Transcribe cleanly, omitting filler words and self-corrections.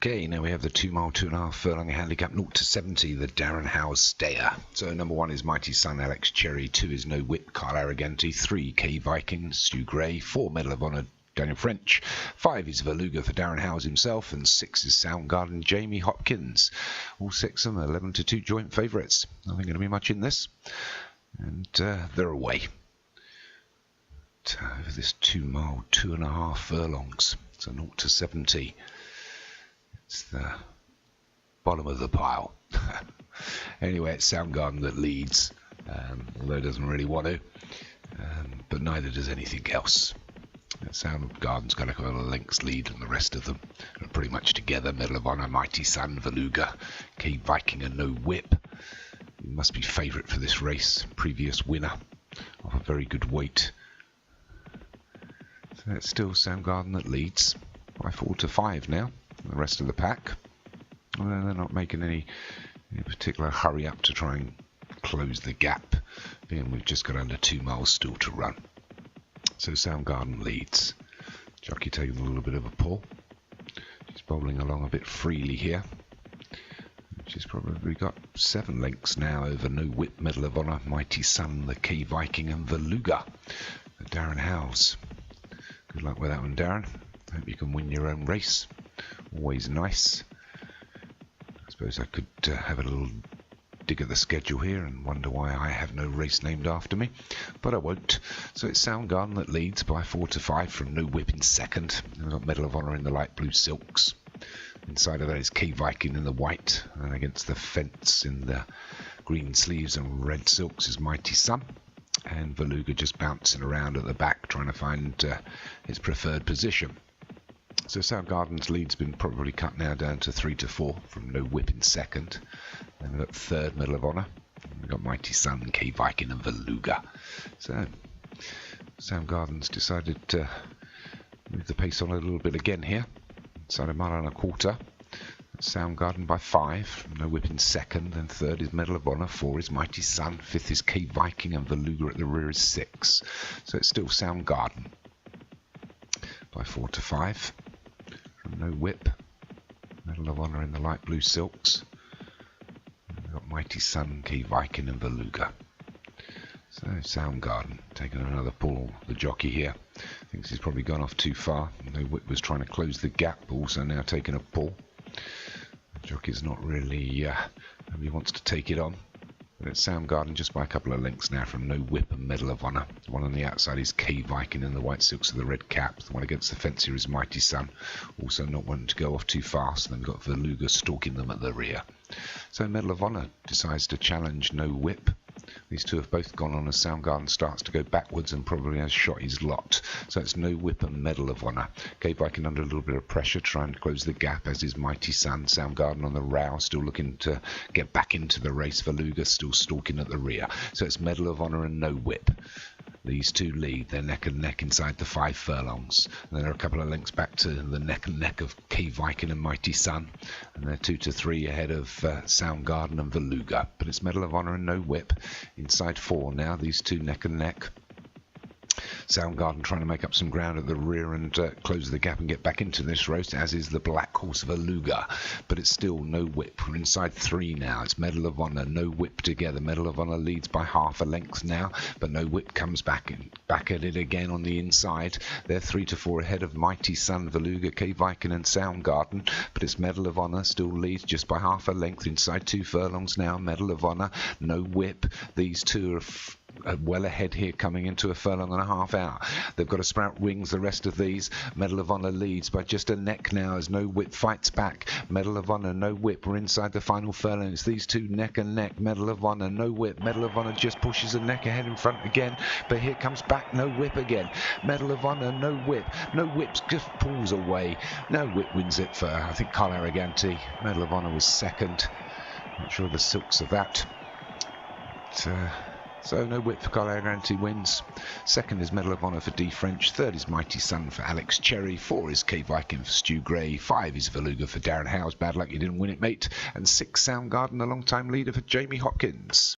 Okay, now we have the 2 mile, 2.5 furlong handicap 0 to 70, the Darren Howells stayer. So number 1 is Mighty Sun, Alex Cherry. 2 is No Whip, Carl Arroganti. 3, K Viking, Stu Gray. 4, Medal of Honor, Daniel French. 5 is Veluga for Darren Howells himself, and 6 is Soundgarden, Jamie Hopkins. All 6 of them 11 to 2 joint favourites. Nothing going to be much in this, and they're away. Over this 2 mile, 2.5 furlongs, so 0 to 70. It's the bottom of the pile. Anyway, it's Soundgarden that leads, although it doesn't really want to, but neither does anything else. Soundgarden's got a couple of lengths lead, and the rest of them are pretty much together. Medal of Honor, Mighty Sun, Veluga, K Viking, and No Whip. He must be favourite for this race. Previous winner of a very good weight. So it's still Soundgarden that leads by 4 to 5 now. The rest of the pack, they're not making any particular hurry up to try and close the gap, being we've just got under 2 miles still to run. So Soundgarden leads. Jockey taking a little bit of a pull. She's bowling along a bit freely here. She's probably got 7 lengths now over No Whip, Medal of Honor, Mighty Sun, the K Viking, and Veluga. Darren Howells. Good luck with that one, Darren. Hope you can win your own race. Always nice. I suppose I could have a little dig at the schedule here and wonder why I have no race named after me, but I won't. So it's Soundgarden that leads by 4 to 5 from No Whip in second. We've got Medal of Honor in the light blue silks. Inside of that is K Viking in the white, and against the fence in the green sleeves and red silks is Mighty Sun. And Veluga just bouncing around at the back trying to find his preferred position. So Soundgarden's lead's been probably cut now down to 3 to 4 from No Whip in second. Then we've got third, Medal of Honor. We've got Mighty Sun, K Viking, and Veluga. So Soundgarden's decided to move the pace on a little bit again here. Inside a mile and a quarter. Soundgarden by 5. No Whip in second. Then third is Medal of Honor. 4 is Mighty Sun. 5th is K Viking, and Veluga at the rear is 6. So it's still Soundgarden by 4 to 5. No Whip, Medal of Honor in the light blue silks. We've got Mighty Sun, K Viking, and Veluga. So Soundgarden taking another pull. The jockey here thinks he's probably gone off too far. No Whip was trying to close the gap, but also now taking a pull. The jockey's not really, maybe wants to take it on. But it's Soundgarden just by a couple of lengths now from No Whip and Medal of Honor. The one on the outside is K Viking in the white silks with the red cap. The one against the fence here is Mighty Sun. Also not wanting to go off too fast. Then we've got Veluga stalking them at the rear. So Medal of Honor decides to challenge No Whip. These two have both gone on as Soundgarden starts to go backwards and probably has shot his lot. So it's No Whip and Medal of Honor. K Viking under a little bit of pressure trying to close the gap, as is Mighty Sun. Soundgarden on the row, still looking to get back into the race. Veluga still stalking at the rear. So it's Medal of Honor and No Whip. These two lead. They're neck and neck inside the 5 furlongs. And they're a couple of lengths back to the neck and neck of K Viking and Mighty Sun. And they're 2 to 3 ahead of Soundgarden and Veluga. But it's Medal of Honor and No Whip inside 4 now. These two neck and neck. Soundgarden trying to make up some ground at the rear and close the gap and get back into this race, as is the black horse Veluga. But it's still No Whip. We're inside 3 now. It's Medal of Honor, No Whip together. Medal of Honor leads by half a length now, but No Whip comes back at it again on the inside. They're 3 to 4 ahead of Mighty Sun, Veluga, K Viking, and Soundgarden. But it's Medal of Honor still leads just by half a length inside 2 furlongs now. Medal of Honor, No Whip. These two are well ahead here, coming into a furlong and a half out. They've got to sprout wings, the rest of these. Medal of Honor leads by just a neck now as No Whip fights back. Medal of Honor, No Whip. We're inside the final furlong. It's these two neck and neck. Medal of Honor, No Whip. Medal of Honor just pushes a neck ahead in front again, but here comes back No Whip again. Medal of Honor, No Whip. No Whip just pulls away. No Whip wins it for, I think, Carl Arroganti. Medal of Honor was second. Not sure the silks of that. So No Whip for Carl Arroganti wins. Second is Medal of Honor for D French. Third is Mighty Sun for Alex Cherry. 4 is K Viking for Stu Gray. 5 is Veluga for Darren Howells. Bad luck you didn't win it, mate. And 6 Soundgarden, the long-time leader for Jamie Hopkins.